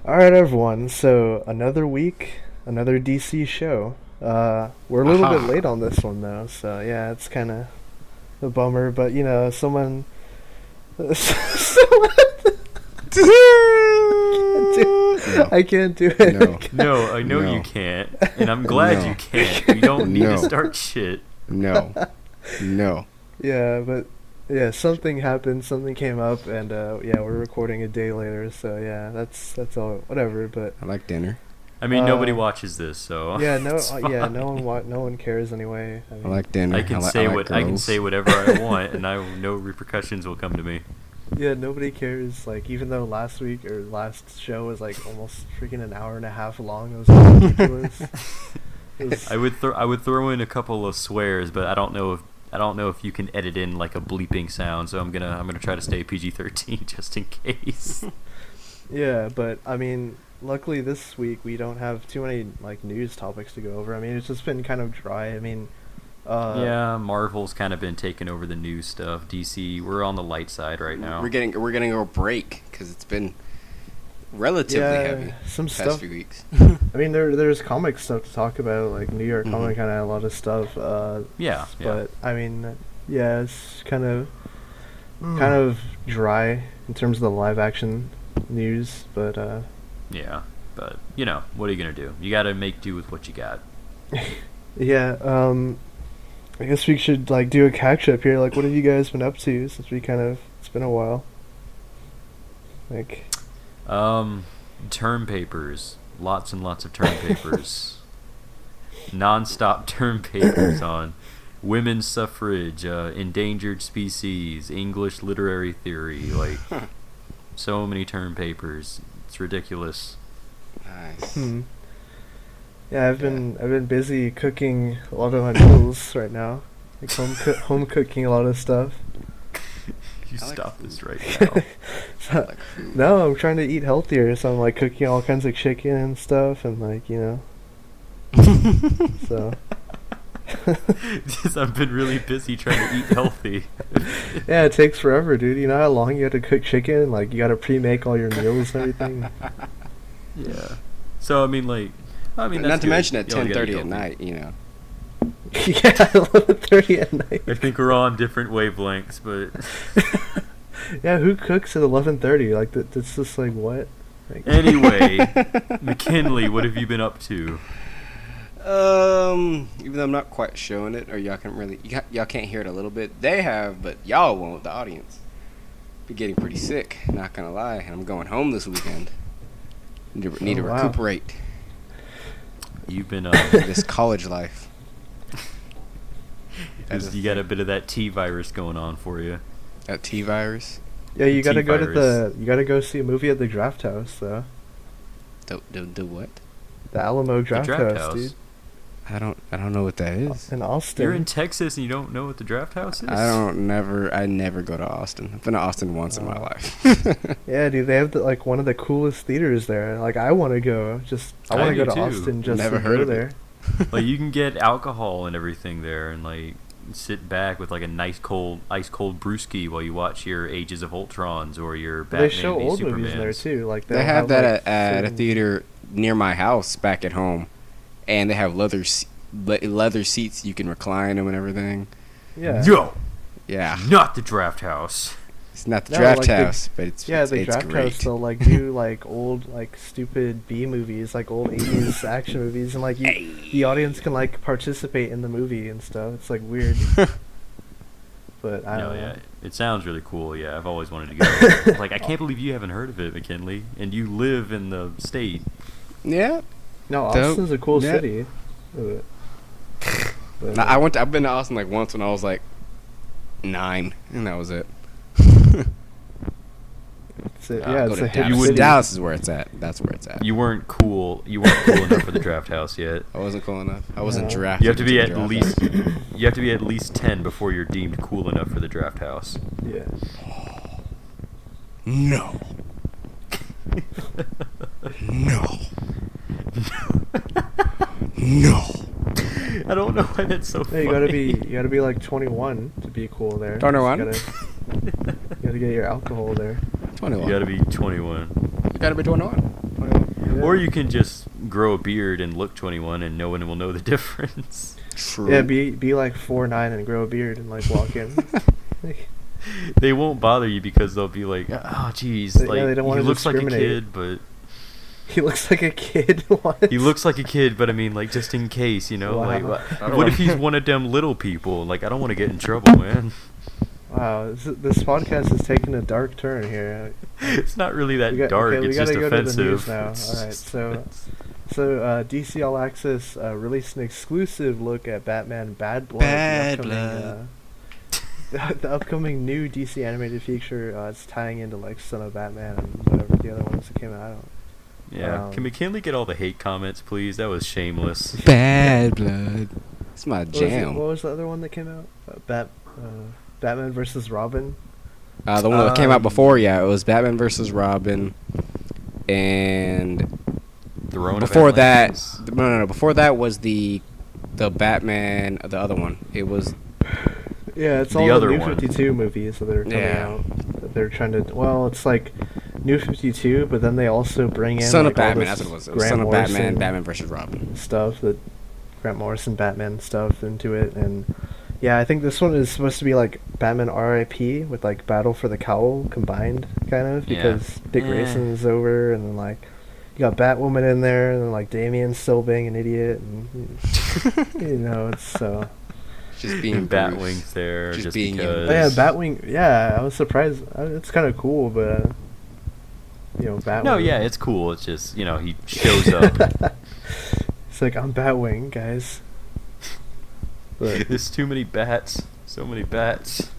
Alright, everyone. So, another week, another DC show. We're a little bit Aha. late on this one, though, so yeah, it's kind of a bummer, but someone. Someone. No. I can't do it. No. No, I know you No. can't, and I'm glad No. you can't. We don't need to No. start shit. No. No. Yeah, but yeah, something happened, something came up, and yeah, we're recording a day later, so yeah, that's all, whatever, but. I like dinner. I mean, nobody Uh, watches this, so Yeah, no, it's yeah, fine. no one cares anyway. I I mean, like dinner. I can like, say I like what I can girls. say whatever I want, and no repercussions will come to me. yeah, nobody cares. Like, even though last week or last show was like almost freaking an hour and a half long, it was ridiculous. It was- I would throw in a couple of swears, but I don't know if you can edit in like a bleeping sound, so I'm gonna try to stay PG-13 just in case. yeah, but I mean, luckily this week we don't have too many like news topics to go over. I mean, it's just been kind of dry. I mean, Yeah, Marvel's kind of been taking over the news stuff. DC, we're on the light side right now. We're getting a break because it's been relatively yeah, heavy some past stuff. few weeks. I mean, there's comic stuff to talk about. Like New York Comic kind of had a lot of stuff. Yeah. But I mean, yeah, it's kind of dry in terms of the live action news. But Yeah, but what are you gonna do? You gotta make do with what you got. yeah, I guess we should like do a catch up here. Like, what have you guys been up to since it's been a while. Like, Term papers, lots and lots of term papers, non-stop term papers on women's suffrage, endangered species, English literary theory, like so many term papers. It's ridiculous. Nice. yeah, I've been busy cooking a lot of my meals right now. Like home cooking a lot of stuff. You I like stop food. this right now. I like food. No, I'm trying to eat healthier, so I'm like cooking all kinds of chicken and stuff, and like so. Just, I've been really busy trying to eat healthy. Yeah, it takes forever, dude. You know how long you have to cook chicken? Like, you gotta pre-make all your meals and everything. Yeah. So I mean, that's Not to good. mention at You only gotta 10:30 eat at healthy. night. Yeah, 11:30 at night. I think we're on different wavelengths, but Yeah, who cooks at 11:30? Like, that's just like, what? Like, anyway, McKinley, what have you been up to? Even though I'm not quite showing it, or y'all can't hear it a little bit. They have, but y'all won't. The audience be getting pretty sick. Not gonna lie, and I'm going home this weekend. Need to Oh, wow. recuperate You've been this college life. you got a bit of that T virus going on for you. That T virus. yeah, you gotta go to T-virus. you gotta go see a movie at the Draft House, though. The what? The Alamo The Draft, Draft House, House. dude. I don't know what that is. In Austin. You're in Texas and you don't know what the Draft House is? I never go to Austin. I've been to Austin once in my life. Yeah, dude, they have like one of the coolest theaters there. Like, I want to go. I want to do go to too. Austin just Never to heard go of it. there. Like you can get alcohol and everything there, and like sit back with like a nice ice cold brewski while you watch your Ages of Ultrons or your But Batman they show v old movies there Supermans. too. Like, They they'll have that like, at a certain- theater near my house back at home, and they have leather seats you can recline them and everything. Yeah. Yo, Yeah, not the Draft House. it's not the No, Draft like the- House, but it's Yeah, it's, the it's Draft great. House, they'll like do like old, like stupid B movies, like old 80s action movies, and like the audience can like participate in the movie and stuff. It's like weird. But I No, don't know. yeah, it sounds really cool. Yeah, I've always wanted to go. Like, I can't believe you haven't heard of it, McKinley, and you live in the state. Yeah, No, Dope. Austin's a cool Yeah. city. But, I've been to Austin like once when I was like 9, and that was it. it's a, I'll yeah, go it's to a hip Dallas. city. Dallas is where it's at. That's where it's at. You weren't cool. You weren't cool enough for the Draft House yet. I wasn't cool enough. I wasn't No. drafted. You have to be the at Draft least. House. You have to be at least 10 before you're deemed cool enough for the Draft House. Yeah. No. No. No. I don't know why that's so Yeah, funny. you gotta be like 21 to be cool there. 21? You gotta get your alcohol there. 21. You gotta be 21. You gotta be 21. 21. Or you can just grow a beard and look 21, and no one will know the difference. True. Yeah, be like 4'9" and grow a beard and like walk in. They won't bother you because they'll be like, oh, geez, like, they don't he wanna looks like a discriminate. kid, but He looks like a kid. What? he looks like a kid, but I mean, like, just in case, you know, Wow. like, I don't what if wanna- he's one of them little people? Like, I don't want to get in trouble, man. Wow, this podcast is taking a dark turn here. It's not really that We dark. we It's gotta just go offensive. to the news now. All right, so DC All Access released an exclusive look at Batman Bad Blood. Bad The upcoming new DC animated feature. It's tying into like Son of Batman and whatever the other ones that came out. I don't. Yeah. Can McKinley get all the hate comments, please? That was shameless. Bad Blood. It's my What was, it, jam. what was the other one that came out? Batman versus Robin. The one that came out before, yeah, it was Batman versus Robin, and Throne of before that, Atlantis. no, before that was the Batman, the other one. It was Yeah, it's The all other the New one. 52 movies that are coming Yeah. out. That they're trying to. Well, it's like New 52, but then they also bring in Son like, of all Batman. this That's what it was. It was Grant Son of Batman, Morrison Batman versus Robin. stuff that Grant Morrison Batman stuff into it, and yeah, I think this one is supposed to be like Batman R.I.P. with like Battle for the Cowl combined, kind of, Yeah. because Dick Grayson's over, and then like you got Batwoman in there, and then like Damien's still being an idiot, and you know, it's so. Just being Batwing's Bruce. there Just just being because. Oh, yeah, Batwing. Yeah, I was surprised. It's kind of cool, but you know, Batwing. No, yeah, it's cool. It's just, you know, he shows up. It's like I'm Batwing, guys. But There's too many bats. So many bats.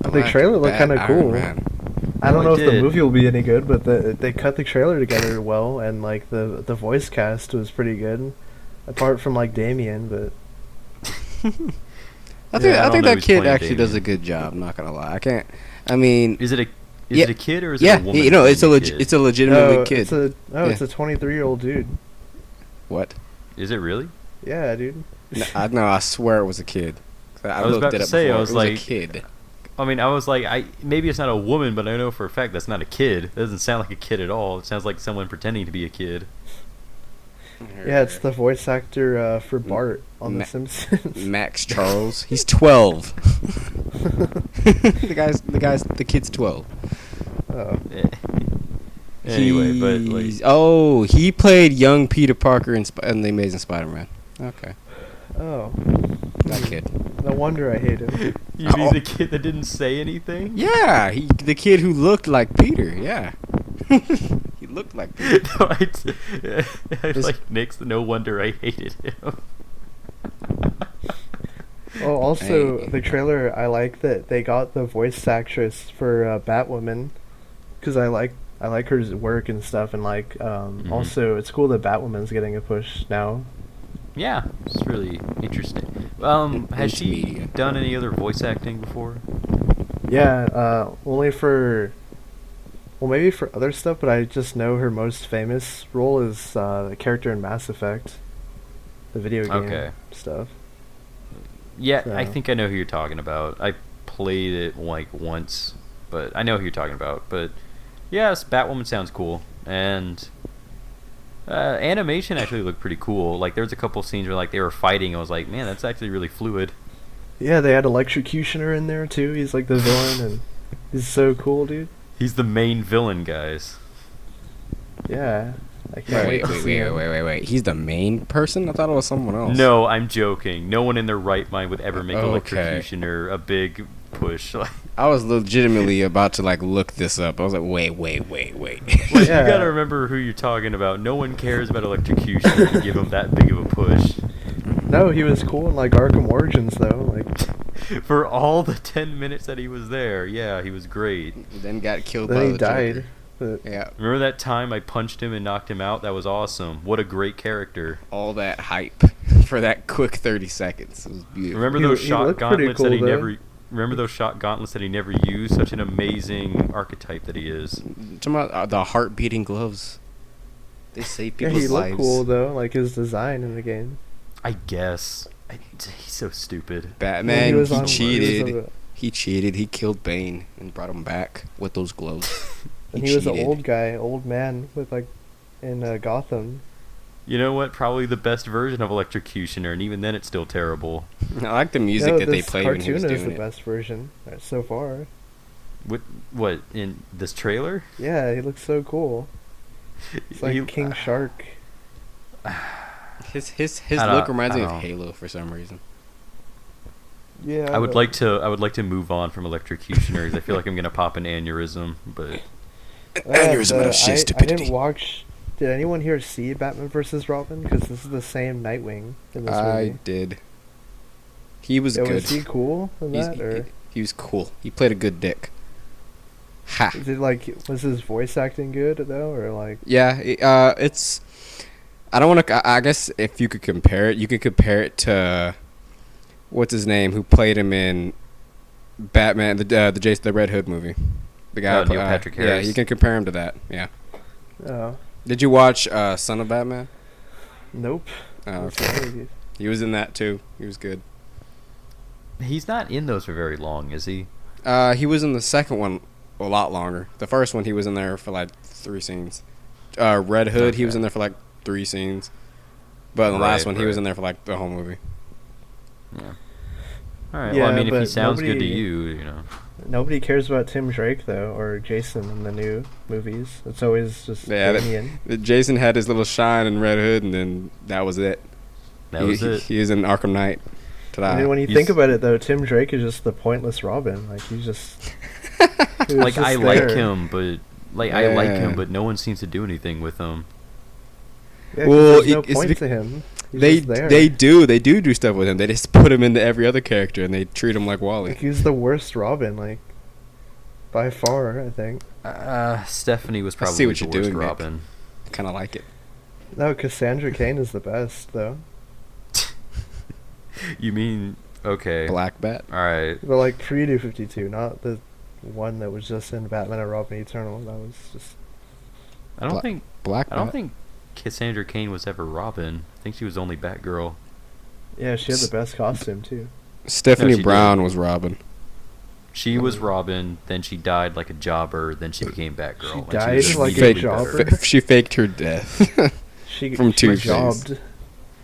the trailer looked kind of cool. I don't No, know it if the did. movie will be any good, but they cut the trailer together well, and like the voice cast was pretty good, apart from like Damien. But I think Yeah, I don't know that who's kid playing actually does a Damien. good job. Not gonna lie, I can't. I mean, Is it Yeah, a kid or is it yeah, a woman? you know, it's a playing the kid? it's a legitimate no, kid. it's a 23-year-old dude. What? Is it really? Yeah, dude. No, I swear it was a kid. I was looked about it to up say, I before. was it was like- a kid. I mean, I was like, maybe it's not a woman, but I know for a fact that's not a kid. It doesn't sound like a kid at all. It sounds like someone pretending to be a kid. Yeah, it's the voice actor for Bart on Ma- The Simpsons. Max Charles. He's 12. the kid's 12. Oh. Anyway, but like, He played young Peter Parker in The Amazing Spider-Man. Okay, Oh. that kid. No wonder I hate him. you mean the kid that didn't say anything? Yeah, the kid who looked like Peter. Yeah, he looked like Peter. No, I like Nick's. No wonder I hated him. Oh, also Hey. the trailer. I like that they got the voice actress for Batwoman, because I like her work and stuff, and like also it's cool that Batwoman's getting a push now. Yeah, it's really interesting. Has she Multimedia. done any other voice acting before? Yeah, only for. Well, maybe for other stuff, but I just know her most famous role is the character in Mass Effect, the video game Okay. stuff. Yeah, I So- think I know who you're talking about. I played it like once, but I know who you're talking about. But yes, Batwoman sounds cool, and animation actually looked pretty cool. Like there's a couple scenes where like they were fighting. I was like, man, that's actually really fluid. Yeah, they had Electrocutioner in there too. He's like the villain, and he's so cool, dude. He's the main villain, guys. Yeah, I can't wait to see him. Wait. He's the main person? I thought it was someone else. No, I'm joking. No one in their right mind would ever make Okay. Electrocutioner a big push. Like, I was legitimately about to like look this up. I was like, wait. Like, Yeah. you gotta remember who you're talking about. No one cares about Electrocutioner to give him that big of a push. No, he was cool in like Arkham Origins though. Like For all the 10 minutes that he was there, yeah, he was great. Then got killed by then he the died. Joker. But Yeah, Remember that time I punched him and knocked him out? That was awesome. What a great character. all that hype for that quick 30 seconds. It was beautiful. Remember He- those he shot looked pretty gauntlets that he cool, though. never... Remember those shot gauntlets that he never used? Such an amazing archetype that he is. Talking about the heart beating gloves. They save yeah, people's he looked lives. cool though. Like his design in the game. I guess. He's so stupid. When Batman, he, was on- cheated. He was, He cheated. He killed Bane and brought him back with those gloves. and he was an cheated. old man with like in Gotham. You know what? Probably the best version of Electrocutioner, and even then, it's still terrible. I like the music No, that they this played when he was cartoon is doing the it. best version so far. What in this trailer? Yeah, he looks so cool. It's like He- King Shark. His I don't- look reminds I me of don't know. Halo for some reason. Yeah, I would like to move on from Electrocutioners. I feel like I'm gonna pop an aneurysm, but I didn't watch. Did anyone here see Batman vs. Robin? Because this is the same Nightwing in this I movie. did. He was Yeah, good. was he cool in He's- that, or he was cool. He played a good dick. Ha. is it like was his voice acting good though, or like? Yeah, it's. I don't want to. I guess if you could compare it, you could compare it to what's his name, who played him in Batman, the Red Hood movie. The guy, Neil Patrick Harris. Yeah, you can compare him to that. Yeah. Oh, Did you watch Son of Batman? nope. Oh, okay. He was in that too. He was good. he's not in those for very long, is he? He was in the second one a lot longer. The first one he was in there for like 3 scenes. Red Hood, he was Okay. in there for like 3 scenes. But in the last Right, one, he was right. in there for like the whole movie. Yeah. All right. Yeah, well, I mean, if he but sounds good to nobody- you know. Nobody cares about Tim Drake though, or Jason in the new movies. It's always just Yeah, Damien. Jason had his little shine in Red Hood, and then that was it. That was it. He is in Arkham Knight. I mean, when you He's- think about it though, Tim Drake is just the pointless Robin. Like he's just he was Like just I like there. him, but I like Yeah. him, but no one seems to do anything with him. Yeah, 'cause Well, there's no it's point bec- to him. He's They just there. they do stuff with him. They just put him into every other character, and they treat him like Wally. Like he's the worst Robin, like by far. I think. Stephanie was I probably see what the you're worst doing, Nick. Robin. Kind of like it. No, Cassandra Cain is the best though. You mean okay? Black Bat. All right. But like pre-New 52, not the one that was just in Batman and Robin Eternal. That was just. I don't think Black I don't Bat. think Cassandra Cain was ever Robin. I think she was only Batgirl. Yeah, she had the best costume too. Stephanie No, she Brown did. was Robin. She was Robin, then she died like a jobber, then she became Batgirl. She and died was like a immediately jobber? better. She faked her death. She From she Two-Face. jobbed.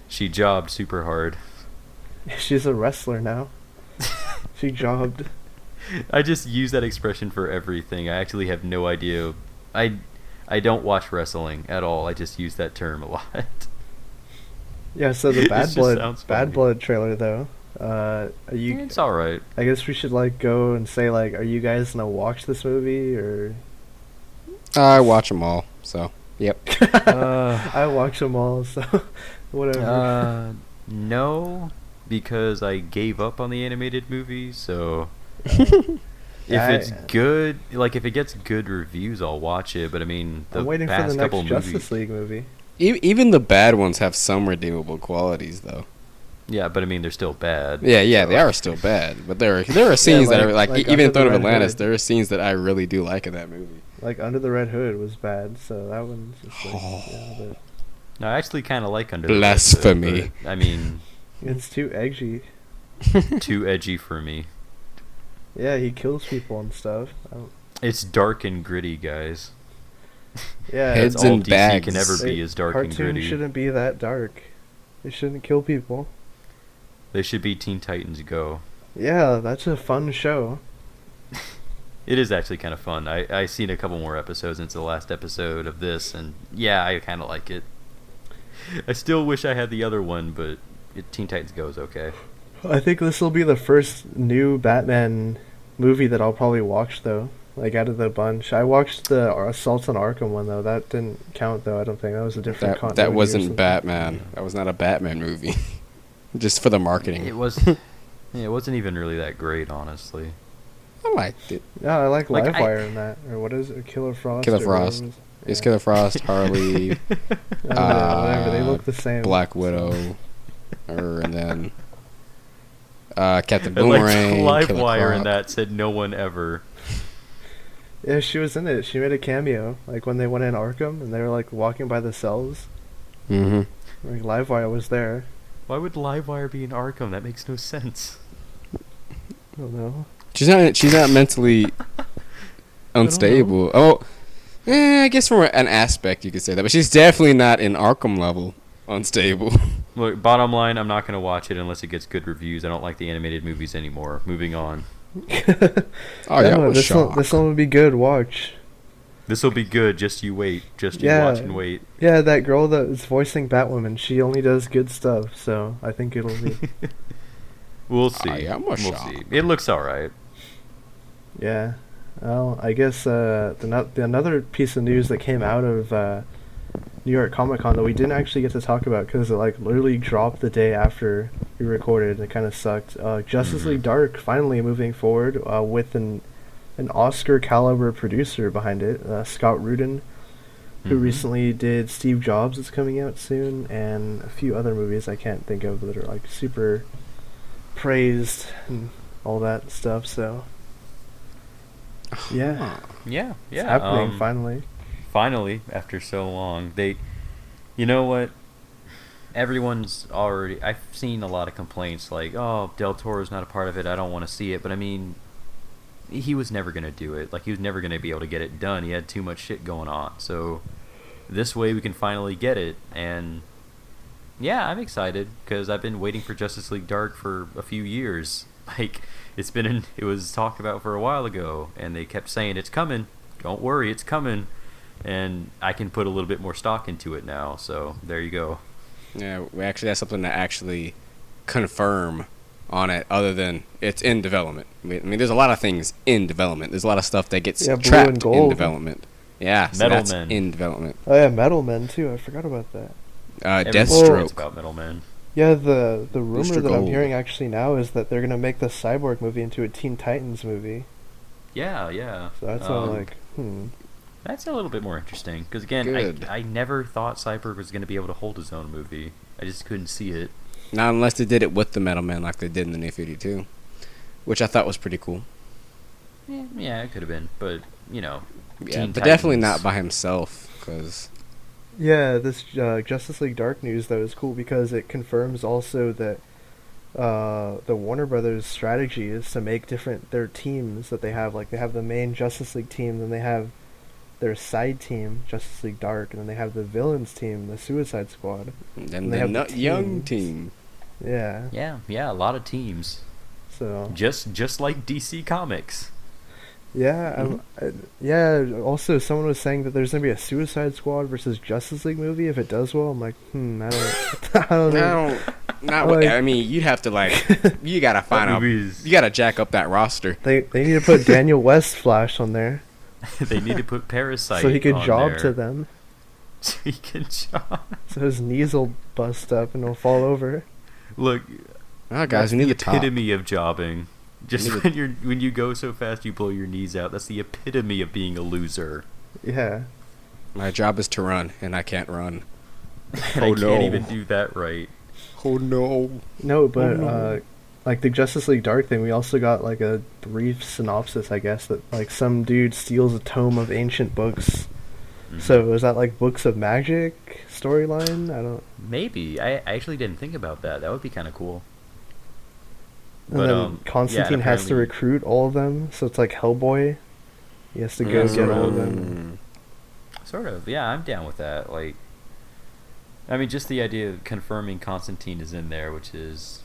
She jobbed super hard. She's a wrestler now. She jobbed. I just use that expression for everything. I actually have no idea. I don't watch wrestling at all. I just use that term a lot. Yeah, so the It Bad just Blood sounds funny. Bad Blood trailer though. Are you? It's all right. I guess we should like go and say like, are you guys gonna watch this movie or? I watch them all. So, yep. I watch them all, so whatever. No, because I gave up on the animated movie. So if it's good, like if it gets good reviews, I'll watch it. But I mean, the I'm waiting for past the couple next movies. Justice League movie. Even the bad ones have some redeemable qualities, though. Yeah, but I mean, they're still bad. Yeah, so- they are still bad, but there are scenes that are like like even in Under the Throne of Red Atlantis, Hood. there are scenes that I really do like in that movie. Like Under the Red Hood was bad, so that one's just like, yeah, No, I actually kind of like Under the Red Hood, Blasphemy. but, I mean, but it's too edgy. too edgy for me. Yeah, he kills people and stuff. It's dark and gritty, guys. Yeah, Heads That's all in DC bags. can ever be is dark and cartoons gritty. shouldn't be that dark. They shouldn't kill people. They should be Teen Titans Go. Yeah, that's a fun show. It is actually kind of fun. I seen a couple more episodes since the last episode of this, and yeah, I kind of like it. I still wish I had the other one, but Teen Titans Go is okay. I think this will be the first new Batman movie that I'll probably watch, though. Like, out of the bunch. I watched the Assault on Arkham one, though. That didn't count, though, I don't think. That was a different That continuity or wasn't something. Batman. That was not a Batman movie. Just for the marketing. It was. Yeah, it wasn't even really that great, honestly. I liked it. Yeah, I like Like, Livewire in that. Or what is it? Killer Frost? Killer or whatever Frost. it was. It's Yeah. Killer Frost, Harley, I don't know, whatever. They look the same. Black Widow, and then Captain And like Boomerang, Killer Livewire in Croc. that said no one ever. Yeah, she was in it. She made a cameo. Like, when they went in Arkham and they were, like, walking by the cells. Mhm. Like, Livewire was there. Why would Livewire be in Arkham? That makes no sense. I don't know. She's not mentally unstable. Oh, I guess from an aspect you could say that, but she's definitely not in Arkham level unstable. Look, bottom line, I'm not going to watch it unless it gets good reviews. I don't like the animated movies anymore. Moving on. Oh yeah, this one would be good. Watch. This will be good. Just you wait. Just you watch and wait. Yeah, that girl that is voicing Batwoman, she only does good stuff, so I think it'll be. We'll see. Yeah, we'll see. It looks alright. Yeah. Well, I guess another piece of news that came out of New York Comic Con that we didn't actually get to talk about because it like literally dropped the day after we recorded. It kind of sucked. Justice League Dark finally moving forward with an Oscar caliber producer behind it, Scott Rudin, who recently did Steve Jobs is coming out soon, and a few other movies I can't think of that are like super praised and all that stuff. So yeah, it's happening finally. Finally, after so long, you know what? Everyone's already. I've seen a lot of complaints like, "Oh, Del Toro's not a part of it. I don't want to see it." But I mean, he was never gonna do it. Like, he was never gonna be able to get it done. He had too much shit going on. So this way, we can finally get it. And yeah, I'm excited because I've been waiting for Justice League Dark for a few years. Like, it was talked about for a while ago, and they kept saying it's coming. Don't worry, it's coming. And I can put a little bit more stock into it now. So there you go. Yeah, we actually have something to actually confirm on it other than it's in development. I mean, there's a lot of things in development. There's a lot of stuff that gets trapped in development. Yeah, so that's in development. Oh yeah, Metal Men too. I forgot about that. Deathstroke. About Metal Men. Yeah, the rumor that I'm hearing actually now is that they're gonna make the Cyborg movie into a Teen Titans movie. Yeah. So that's all like, That's a little bit more interesting because again, I never thought Cyborg was going to be able to hold his own movie. I just couldn't see it. Not unless they did it with the Metal Men like they did in the New 52, which I thought was pretty cool. Yeah, it could have been, but you know, yeah, but definitely not by himself. Cause this Justice League Dark news though is cool because it confirms also that the Warner Brothers strategy is to make their teams that they have. Like they have the main Justice League team, then they have their side team, Justice League Dark, and then they have the villains team, the Suicide Squad. And they have the young team. Yeah, a lot of teams. So just like DC Comics. Yeah, also, someone was saying that there's gonna be a Suicide Squad versus Justice League movie if it does well. I'm like, I don't know. I mean, you'd have to you gotta find out. You gotta jack up that roster. They need to put Daniel West Flash on there. They need to put Parasite so he could on job there. to them. So he can job. So his knees will bust up and he'll fall over. Look, guys, we need the epitome of jobbing. Just when you go so fast you blow your knees out. That's the epitome of being a loser. Yeah. My job is to run, and I can't run. And I can't even do that right. Oh no. No, but like the Justice League Dark thing, we also got like a brief synopsis, I guess, that like some dude steals a tome of ancient books. So is that like books of magic storyline? I don't. Maybe I actually didn't think about that. That would be kind of cool. And then Constantine has to recruit all of them, so it's like Hellboy. He has to go get all of them. Sort of, yeah. I'm down with that. Like, I mean, just the idea of confirming Constantine is in there, which is,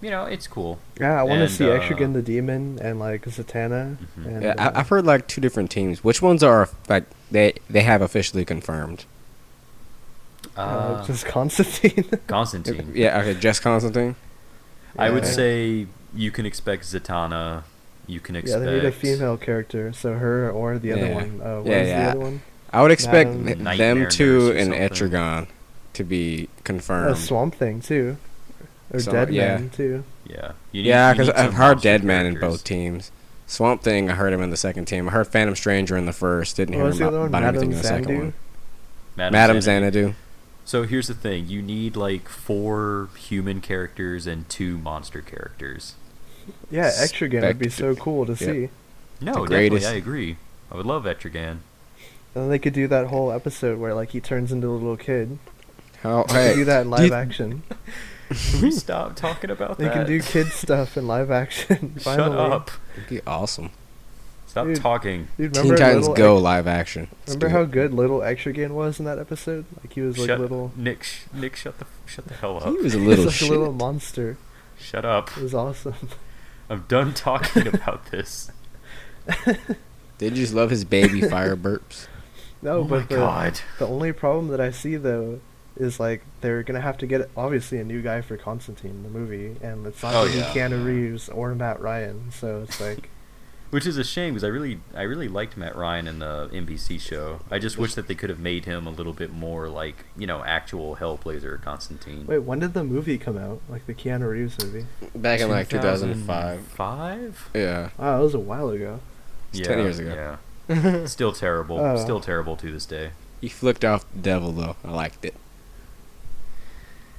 it's cool. Yeah, I want to see Etrigan the Demon and like Zatanna. And, yeah, I've heard like two different teams. Which ones are like they have officially confirmed? Just Constantine. Constantine. Yeah, okay, just Constantine. I would say you can expect Zatanna. You can expect. Yeah, they need a female character, so her or the other one. What is the other one? I would expect Nightmare them two and something. Etrigan to be confirmed. Swamp Thing too, or Deadman too. Yeah. Because I've heard Deadman in both teams. Swamp Thing, I heard him in the second team. I heard Phantom Stranger in the first. Didn't hear him about anything in the second one. Madame Xanadu. So here's the thing: you need like 4 human characters and 2 monster characters. Yeah, Etrigan would be so cool to see. No, definitely, I agree. I would love Etrigan. And then they could do that whole episode where like he turns into a little kid. Oh, they could do that in live action. Can we stop talking about they that? They can do kid stuff in live action. Shut up. It'd be awesome. Stop Dude. talking. Dude, Teen remember Titans little Go live action. Let's Remember do how it. good Little Extrigan was in that episode? Like he was like little. Nick, shut the hell up. He was a He little was like shit. a little monster. Shut up. It was awesome. I'm done talking about this. Did you just love his baby fire burps? No, Oh my but God. the only problem that I see though is like they're gonna have to get obviously a new guy for Constantine the movie, and it's not Oh, gonna be yeah. Keanu Reeves or Matt Ryan. So it's like, Which is a shame because I really liked Matt Ryan in the NBC show. I just wish that they could have made him a little bit more like, actual Hellblazer Constantine. wait, when did the movie come out? Like the Keanu Reeves movie? Back in like 2005. 5? Yeah. Oh, that was a while ago. It's 10 years ago. Yeah. Still terrible. Oh. Still terrible to this day. He flicked off the devil though. I liked it.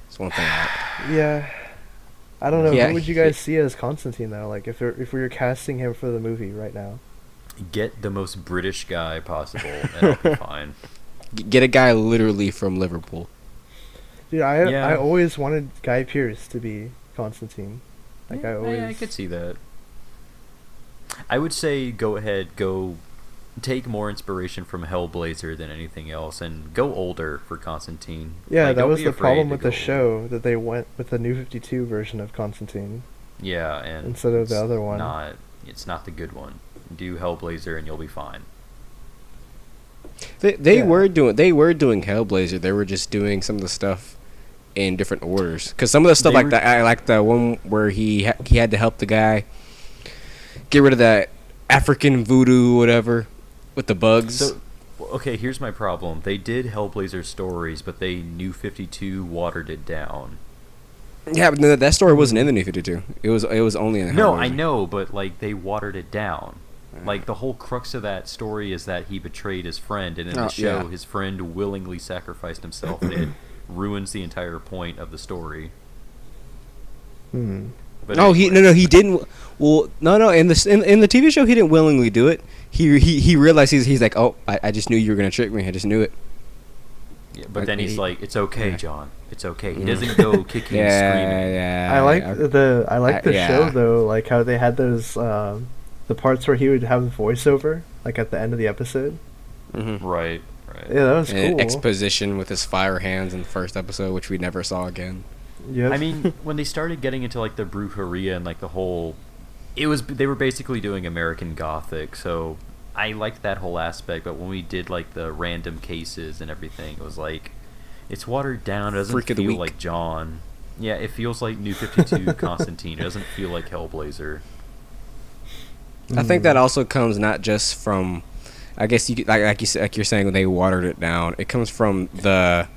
It's one thing I liked. Yeah. I don't know. Yeah, Who would you guys see as Constantine though? Like if we were casting him for the movie right now. Get the most British guy possible, and I'll be fine. Get a guy literally from Liverpool. Dude, I Yeah. always wanted Guy Pearce to be Constantine. Like I always. I could see that. I would say go take more inspiration from Hellblazer than anything else, and go older for Constantine. Yeah, Like, that don't was be the afraid problem to with the go show that they went with the New 52 version of Constantine. Yeah, and Instead of the it's other one. It's not the good one. Do Hellblazer and you'll be fine. They Yeah. were doing Hellblazer. They were just doing some of the stuff in different orders. Because some of the stuff They like were- that, I like the one where he had to help the guy get rid of that African voodoo whatever with the bugs. So, okay, here's my problem. They did Hellblazer stories, but they New 52 watered it down. Yeah, but no, that story wasn't in the New 52. It was only in No, Hellblazer. I know, but like they watered it down. Like the whole crux of that story is that he betrayed his friend, and in the Oh, show, yeah. his friend willingly sacrificed himself, and it ruins the entire point of the story. Hmm. But No, anyway. he didn't. Well, no. In the TV show, he didn't willingly do it. He realized he's like, oh, I just knew you were gonna trick me. I just knew it. Yeah, but Like, then he's he- like, "It's okay, yeah. John. It's okay." He Mhm. doesn't go kicking and screaming. Yeah. I like the yeah. show though, like how they had those the parts where he would have voiceover, like at the end of the episode. Mm-hmm. Right. Yeah, that was cool. Exposition with his fire hands in the first episode, which we never saw again. Yep. I mean, when they started getting into like the brujeria and like the whole, they were basically doing American Gothic, so I liked that whole aspect. But when we did like the random cases and everything, it was like it's watered down. It doesn't Freak of the feel week. like John. Yeah, it feels like New 52 Constantine. It doesn't feel like Hellblazer. I think that also comes not just from, I guess you like you said, like you're saying, they watered it down. It comes from the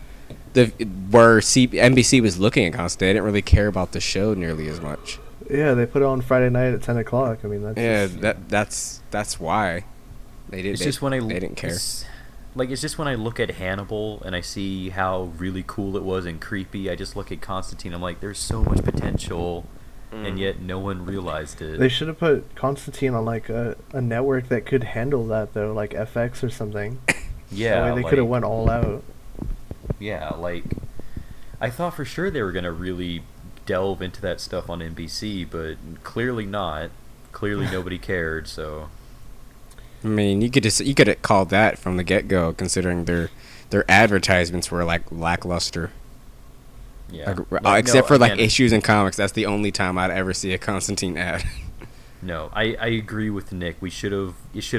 where NBC was looking at Constantine. They didn't really care about the show nearly as much. Yeah, they put it on Friday night at 10 o'clock. I mean, that's Yeah, just, that's why they did. It's just when they didn't care. It's just when I look at Hannibal and I see how really cool it was and creepy. I just look at Constantine. I'm like, there's so much potential, and yet no one realized it. They should have put Constantine on like a network that could handle that though, like FX or something. Yeah, That way they could have went all out. Yeah, like I thought for sure they were gonna really delve into that stuff on NBC, but clearly not. Clearly nobody cared. So I mean, you could have called that from the get go, considering their advertisements were like lackluster. yeah, Like, except for like again, issues in comics, that's the only time I'd ever see a Constantine ad. No, I agree with Nick. It should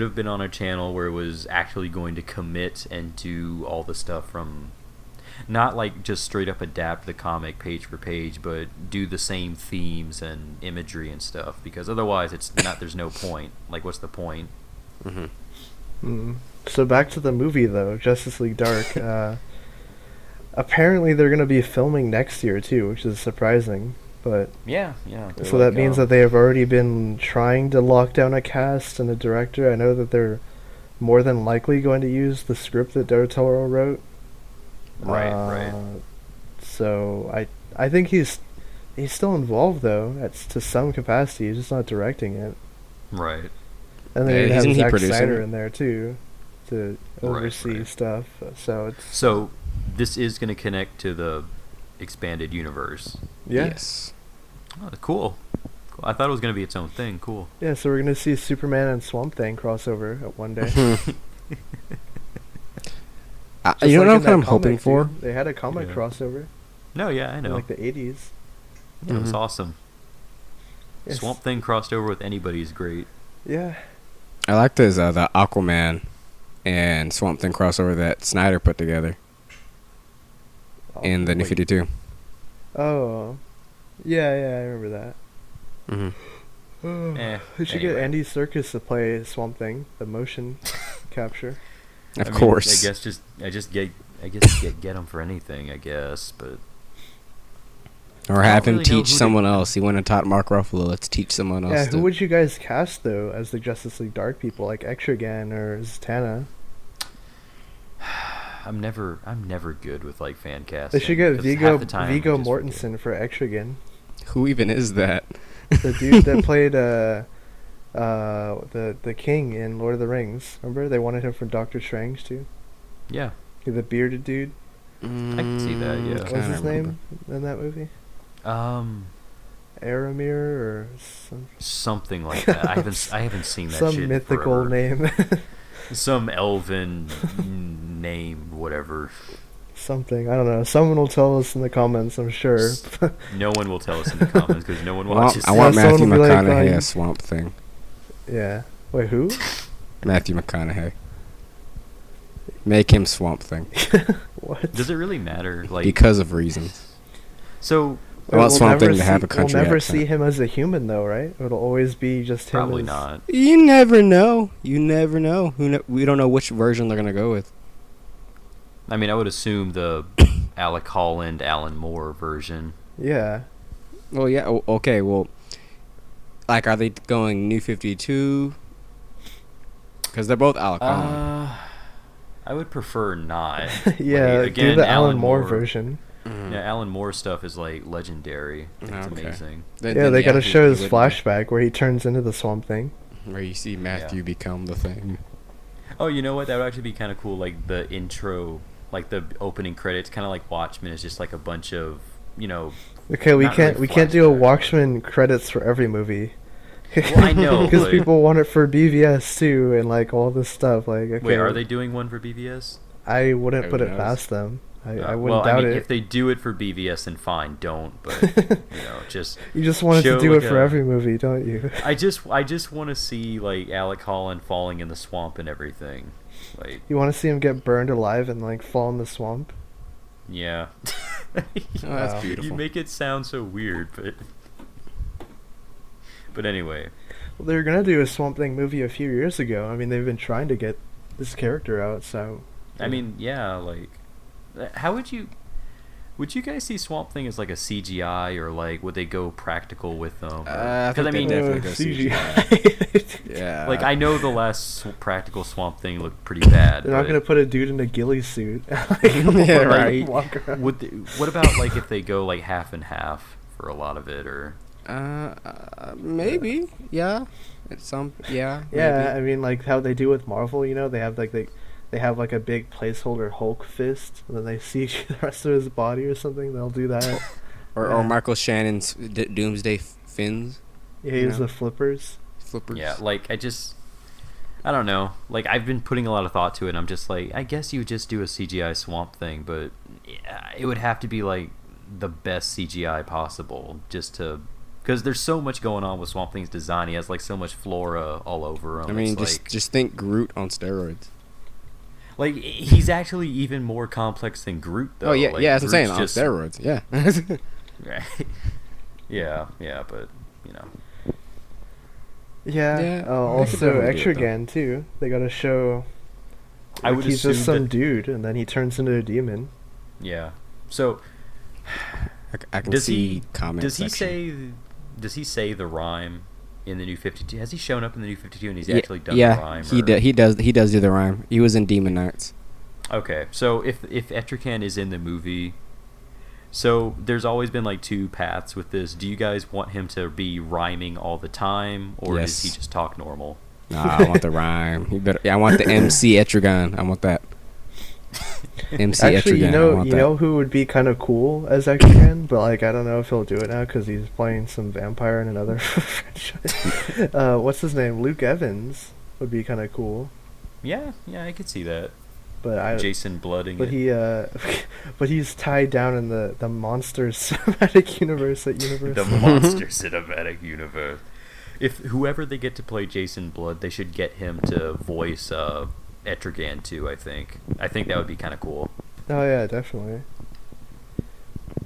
have been on a channel where it was actually going to commit and do all the stuff from, not like just straight up adapt the comic page for page, but do the same themes and imagery and stuff. Because otherwise, it's not. There's no point. Like, what's the point? So back to the movie though, Justice League Dark. Apparently they're gonna be filming next year too, which is surprising. But Yeah. so that means that they have already been trying to lock down a cast and a director. I know that they're more than likely going to use the script that Del Toro wrote. Right. So I think he's still involved though, to some capacity. He's just not directing it. Right. And then Yeah, you have isn't he Zack producing Snyder it? in there too, to oversee right. stuff. So it's So this is going to connect to the expanded universe. yeah. Yes. Oh, cool. I thought it was gonna be its own thing. Cool. Yeah, so we're gonna see Superman and Swamp Thing crossover at one day. Just you like know in what that I'm hoping comic, for? dude. They had a comic Yeah. crossover No, yeah, I in know. like the 80s. Yeah, it was Mhm. awesome. Yes. Swamp Thing crossed over with anybody is great. Yeah. I like this the Aquaman and Swamp Thing crossover that Snyder put together in the New Wait. 52. Oh. Yeah, I remember that. Mm-hmm. We should get Anyway. Andy Serkis to play Swamp Thing, the motion capture. Of I mean, course. I guess get him for anything. I guess, but Or I have don't him really know teach who to- someone else. He went and taught Mark Ruffalo. Let's teach someone else. Yeah, to- who would you guys cast though as the Justice League Dark people, like Etrigan or Zatanna? I'm never good with like fan casting. They should get 'cause Viggo half the time I just forget. Mortensen for Etrigan, Who even is that? the dude that played the king in Lord of the Rings. Remember they wanted him for Doctor Strange too. Yeah, The bearded dude. I can see that, yeah. What's his name in that movie? Aramir or something like that. I haven't seen that some shit in mythical forever. name. Some elven name, whatever. Something, I don't know. Someone will tell us in the comments, I'm sure. No one will tell us in the comments because no one I want, watches. I want Yeah, Matthew someone will be like, McConaughey as Swamp Thing. Yeah. Wait, who? Matthew McConaughey. Make him Swamp Thing. What? Does it really matter? Like, Because of reasons. so I want Swamp Thing to see, have a country We'll never accent. see him as a human, though, right? It'll always be just him. probably as- not. You never know. You never know. We don't know which version they're gonna go with. I mean, I would assume the Alec Holland, Alan Moore version. Yeah. Well, yeah. Okay. Well, like, are they going New 52? Because they're both Alec Holland. I would prefer not. Yeah, Like, do again, the Alan Moore version. Yeah, Alan Moore stuff is like legendary. It's Okay. amazing. Yeah, they gotta show his you flashback where he turns into the Swamp Thing. where you see Matthew become the Thing. Oh, you know what? That would actually be kind of cool. Like the intro, like the opening credits, kind of like Watchmen is just like a bunch of, Okay, we Not can't really do a flashback, Watchmen credits for every movie. Well, I know, because but- people want it for BVS too, and like all this stuff. Like, okay, Wait, are they doing one for BVS? I wouldn't Who put it knows? past them. I wouldn't well, doubt I mean, it. if they do it for BVS, then fine. Don't, but just You just wanted to show do like it for a- every movie, don't you? I just want to see like Alec Holland falling in the swamp and everything. Like, You want to see him get burned alive and like fall in the swamp? yeah. Oh, that's Wow. beautiful. You make it sound so weird, but anyway. Well, they were gonna do a Swamp Thing movie a few years ago. I mean, they've been trying to get this character out, so. I mean, yeah, like, how would you guys see Swamp Thing as like a CGI, or like would they go practical with them? I Because I think mean, they definitely go CGI. Yeah. like I know the last practical Swamp Thing looked pretty bad. They're not but gonna put a dude in a ghillie suit. Yeah, right. Walk around. what about like if they go like half and half for a lot of it, or Maybe. Yeah. It's some. Yeah. Yeah, maybe. I mean, like how they do with Marvel. You know, they have like they have like a big placeholder Hulk fist, and then they see the rest of his body or something. They'll do that. Or Yeah. Michael Shannon's Doomsday fins. Yeah, he You has know? the flippers. Flippers. yeah, like I don't know. Like I've been putting a lot of thought to it. And I'm just like, I guess you would just do a CGI Swamp Thing, but yeah, it would have to be like the best CGI possible, just to. Because there's so much going on with Swamp Thing's design. He has like so much flora all over him. I mean, It's just think Groot on steroids. like he's actually even more complex than Groot, though. Oh yeah, Like, yeah. As I'm saying, Groot's on just- steroids. Yeah. Right. Yeah, but Yeah. Yeah, Oh, they could also definitely do it, though. Etrigan too. They gotta show. I like, would he's assume just some that- dude, and then he turns into a demon. yeah. So I can does see he comments. does he say the rhyme in the New 52? Has he shown up in the New 52 and he's Yeah, actually done yeah, the rhyme? he or- he does do the rhyme. He was in Demon Knights. Okay, so if Etrigan is in the movie, so there's always been like two paths with this. Do you guys want him to be rhyming all the time, or does he Yes. just talk normal? Nah, I want the rhyme. He better. Yeah, I want the MC Etrigan. I want that. MC Actually, Etrigan. I want you that. know who would be kind of cool as Etrigan, but like I don't know if he'll do it now because he's playing some vampire in another franchise. What's his name? Luke Evans would be kind of cool, Yeah, I could see that. but I. Jason Blooding But it. he, but he's tied down in the Monsters cinematic universe at Universal. The Monster Cinematic Universe. If whoever they get to play Jason Blood, they should get him to voice Etrigan too. I think that would be kind of cool. Oh yeah, definitely.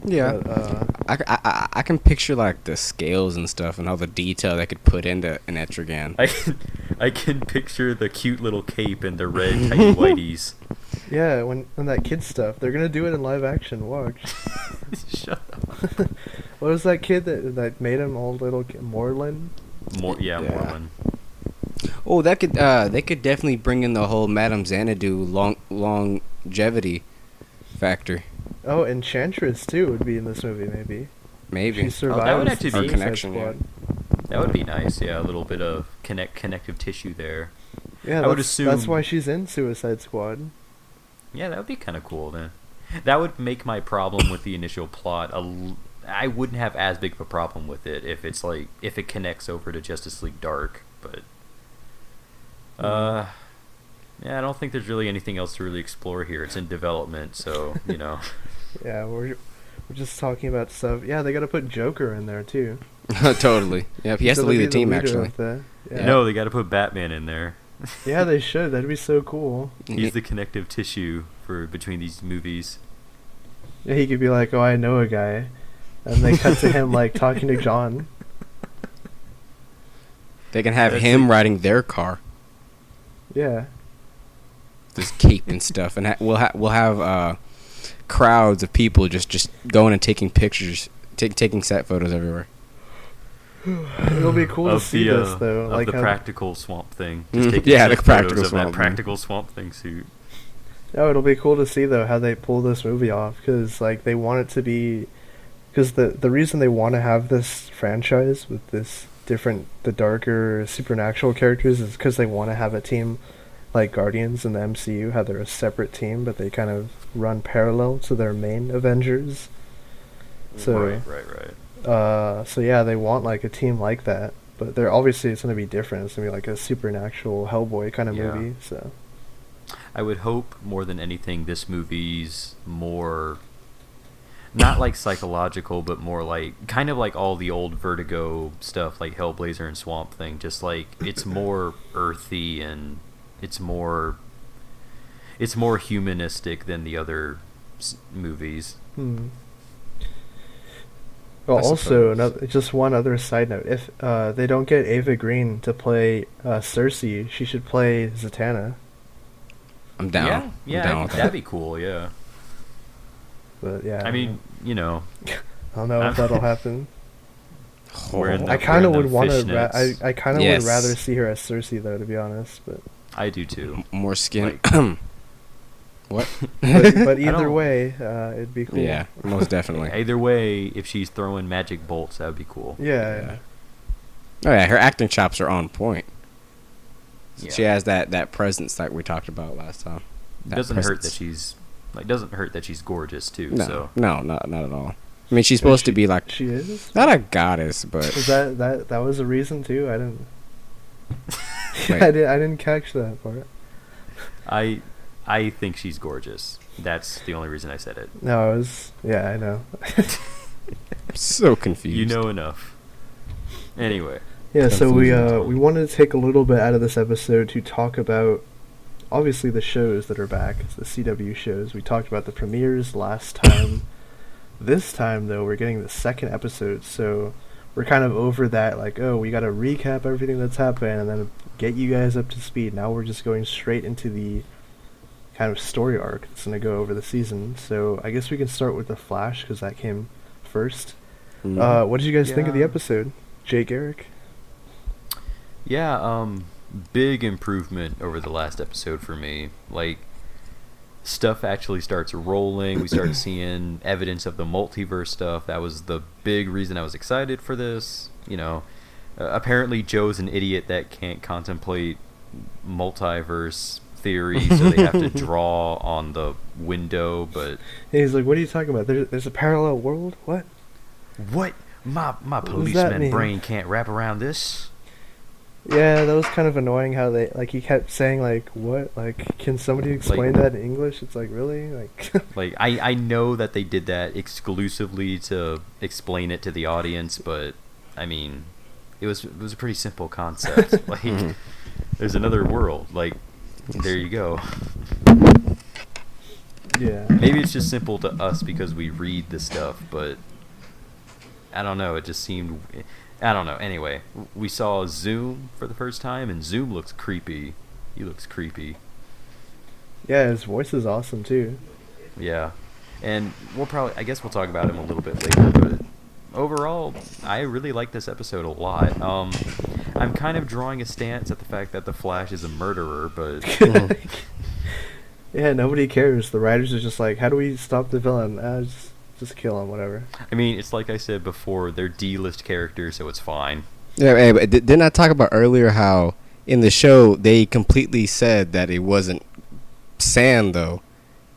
Yeah. But, I can picture like the scales and stuff and all the detail they could put into an Etrigan. I can picture the cute little cape and the red tidy whities. yeah, when that kid stuff, they're gonna do it in live action. Watch. Shut up. What was that kid that made him all little Moreland? Yeah. Moreland. Oh, that could they could definitely bring in the whole Madame Xanadu longevity factor. Oh, Enchantress too would be in this movie maybe. Maybe. She survives that would actually the be- Suicide connection, yeah. Squad. That would be nice. Yeah, a little bit of connective tissue there. Yeah, I would that's assume- why she's in Suicide Squad. Yeah, that would be kind of cool then. That would make my problem with the initial plot. I wouldn't have as big of a problem with it if it connects over to Justice League Dark, but yeah, I don't think there's really anything else to really explore here. It's in development, so you know. Yeah, we're just talking about stuff. Yeah, they got to put Joker in there too. Totally. Yeah, he has to Gonna lead be the team leader actually. of yeah. No, they got to put Batman in there. Yeah, they should. That'd be so cool. He's the connective tissue for between these movies. Yeah, he could be like, "Oh, I know a guy," and they cut to him like talking to John. They can have That's him like- riding their car, Yeah. this cape and stuff, and we'll have crowds of people just going and taking pictures, taking set photos everywhere. It'll be cool to see this though. Of Like the how, practical Swamp Thing. Mhm. Taking Yeah, set the practical photos of Swamp that Thing. practical Swamp Thing suit. oh, it'll be cool to see though how they pull this movie off because like they want it to be, because the reason they want to have this franchise with this the darker supernatural characters is because they want to have a team like Guardians in the MCU, how they're a separate team but they kind of run parallel to their main Avengers. So Right. so yeah, they want like a team like that, but they're obviously it's gonna be different. It's gonna be like a supernatural Hellboy kind of Yeah. movie. So I would hope more than anything this movie's more not like psychological, but more like kind of like all the old Vertigo stuff, like Hellblazer and Swamp Thing. Just like it's more earthy and it's more humanistic than the other movies. Well, I also suppose. just one other side note: if they don't get Ava Green to play Cersei, she should play Zatanna. I'm down. Yeah, I'm down with that'd that. be cool. Yeah, But yeah, I mean, you know, I don't know if that'll happen. we're in the- I kind of wearing would want to. fishnets. I kind of Yes. would rather see her as Cersei, though, to be honest. But I do too. More skin. What? but either don't- way, it'd be cool. Yeah, most definitely. Either way, if she's throwing magic bolts, that would be cool. Yeah. Oh yeah, her acting chops are on point. Yeah. She has that presence that we talked about last time. It That doesn't hurt that presence. she's gorgeous too. No, So no, not at all. I mean, she's supposed to be like She is. not a goddess, but Is that was a reason too? I didn't. Wait. I didn't catch that part. I think she's gorgeous. That's the only reason I said it. No, I was. Yeah, I know. so confused. You know enough. Anyway, Yeah, so we Confusion. wanted to take a little bit out of this episode to talk about obviously the shows that are back, the CW shows. We talked about the premieres last time. This time though, we're getting the second episode, so we're kind of over that like, oh, we got to recap everything that's happened and then get you guys up to speed. Now we're just going straight into the kind of story arc that's going to go over the season. So I guess we can start with The Flash because that came first. Mhm. What did you guys think of the Yeah. episode? Jake, Eric? yeah, big improvement over the last episode for me. Like, stuff actually starts rolling. We start seeing evidence of the multiverse stuff. That was the big reason I was excited for this. You know, apparently Joe's an idiot that can't contemplate multiverse theory, so they have to draw on the window. But And he's like, "What are you talking about? There's a parallel world? What?" what? My does that policeman mean? brain can't wrap around this. Yeah, that was kind of annoying. How they he kept saying like, "What? Like, can somebody explain that in English?" It's like, really, like. Like I know that they did that exclusively to explain it to the audience, but I mean, it was a pretty simple concept. Like, there's another world. Like, there you go. Yeah. Maybe it's just simple to us because we read the stuff, but I don't know. It just seemed. I don't know. Anyway, we saw Zoom for the first time, and Zoom looks creepy. He looks creepy. Yeah, his voice is awesome too. Yeah. And I guess we'll talk about him a little bit later, but overall, I really like this episode a lot. I'm kind of drawing a stance at the fact that the Flash is a murderer, but Yeah, nobody cares. The writers are just like, "How do we stop the villain? Just kill him, whatever." I mean, it's like I said before, they're D-list characters, so it's fine. Yeah, hey, but didn't I talk about earlier how in the show they completely said that it wasn't sand though?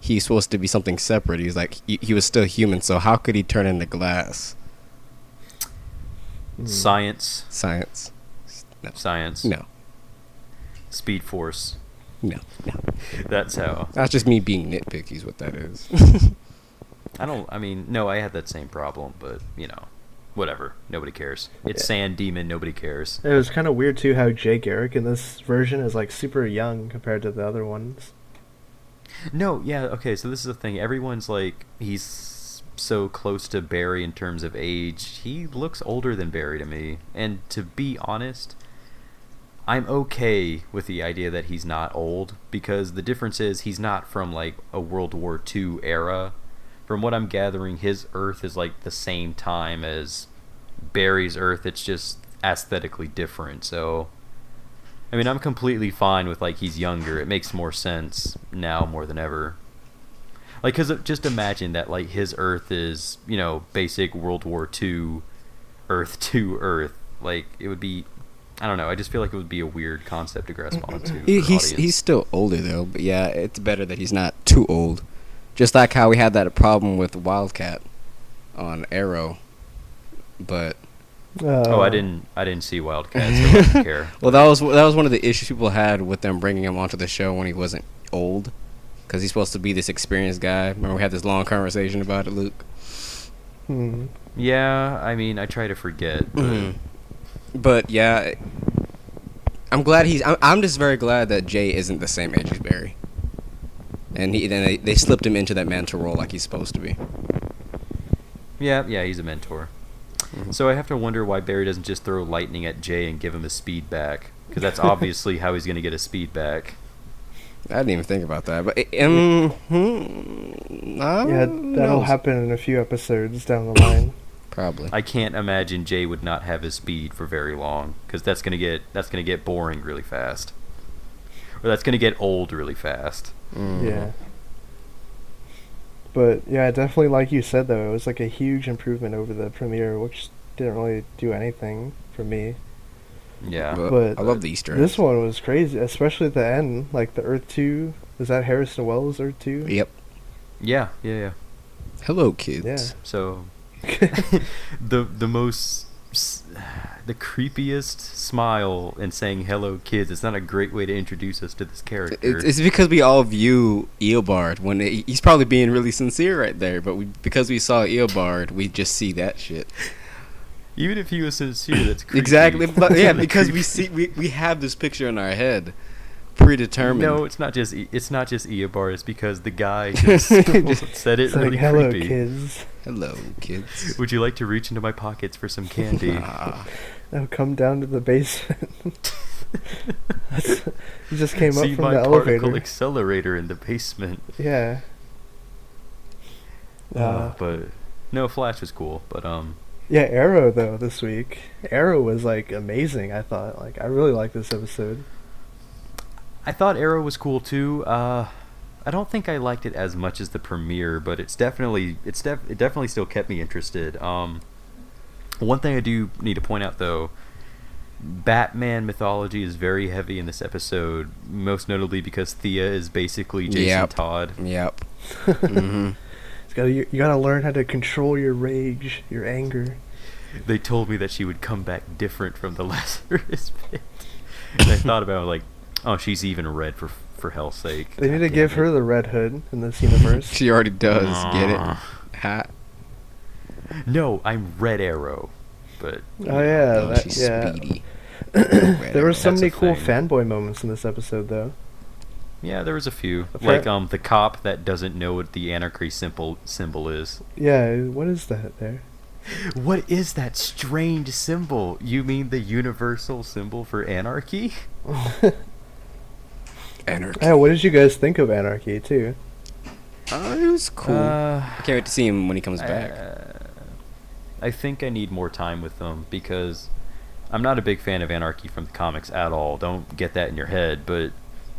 He's supposed to be something separate. He's like he was still human, so how could he turn into glass? Science. Science. No. Science. No. Speed Force. No. That's how. That's just me being nitpicky is what that is. No, I had that same problem, but, whatever. Nobody cares. It's Sand Demon, nobody cares. It was kind of weird too how Jay Garrick in this version is like super young compared to the other ones. No, yeah, okay, so this is the thing. Everyone's like, he's so close to Barry in terms of age. He looks older than Barry to me. And to be honest, I'm okay with the idea that he's not old, because the difference is he's not from like a World War II era. From what I'm gathering, his Earth is like the same time as Barry's Earth. It's just aesthetically different. So, I mean, I'm completely fine with like he's younger. It makes more sense now more than ever. Like, because just imagine that like his Earth is, basic World War II Earth to Earth. Like, it would be, I don't know. I just feel like it would be a weird concept to grasp onto. He's still older though, but yeah, it's better that he's not too old. Just like how we had that problem with Wildcat on Arrow, but I didn't see Wildcat, so I don't care. well, that was one of the issues people had with them bringing him onto the show when he wasn't old, because he's supposed to be this experienced guy. Remember we had this long conversation about it, Luke? Yeah, I mean, I try to forget, but, but yeah, I'm glad I'm just very glad that Jay isn't the same age as Barry. And they slipped him into that mentor role like he's supposed to be. Yeah, he's a mentor. So I have to wonder why Barry doesn't just throw lightning at Jay and give him his speed back, because that's obviously how he's going to get his speed back. I didn't even think about that, but That'll happen in a few episodes down the line. Probably. I can't imagine Jay would not have his speed for very long, because that's going to get boring really fast. Or that's going to get old really fast. Yeah. But yeah, definitely like you said though, it was like a huge improvement over the premiere, which didn't really do anything for me. Yeah. But I love the Easter eggs. This one was crazy, especially at the end, like the Earth 2. Was that Harrison Wells' Earth 2? Yep. Yeah. Hello, kids. Yeah. So the creepiest smile and saying hello kids, it's not a great way to introduce us to this character. It's because we all view Eobard when he's probably being really sincere right there, but because we saw Eobard, we just see that shit. Even if he was sincere, that's creepy. Exactly, but yeah, because we have this picture in our head predetermined. No, it's not just Eobard. It's because the guy just said it It's really like, hello, creepy. kids. Hello, kids. Would you like to reach into my pockets for some candy? Now come down to the basement. He just came See up from my the particle elevator. accelerator in the basement. Yeah. But no, Flash was cool. But Yeah, Arrow though this week. Arrow was like amazing. I thought I really liked this episode. I thought Arrow was cool too. I don't think I liked it as much as the premiere, but it definitely still kept me interested. One thing I do need to point out though Batman mythology is very heavy in this episode, most notably because Thea is basically Jason Yep. Todd. Yep. Mm-hmm. You gotta learn how to control your rage, your anger. They told me that she would come back different from the Lazarus pit. And I thought about it, like, oh, she's even red for hell's sake. They need to God give damn her it. the Red Hood in this universe. She already does. Get it? Hat. No, I'm Red Arrow, but Oh yeah, Oh, that, she's yeah. speedy. There were so That's many a cool thing. fanboy moments in this episode, though. yeah, there was a few. Okay. Like the cop that doesn't know what the anarchy symbol is. Yeah, what is that there? What is that strange symbol? You mean the universal symbol for anarchy? Anarchy. Yeah, what did you guys think of Anarchy too? It was cool. I can't wait to see him when he comes back. I think I need more time with them because I'm not a big fan of Anarchy from the comics at all. Don't get that in your head, but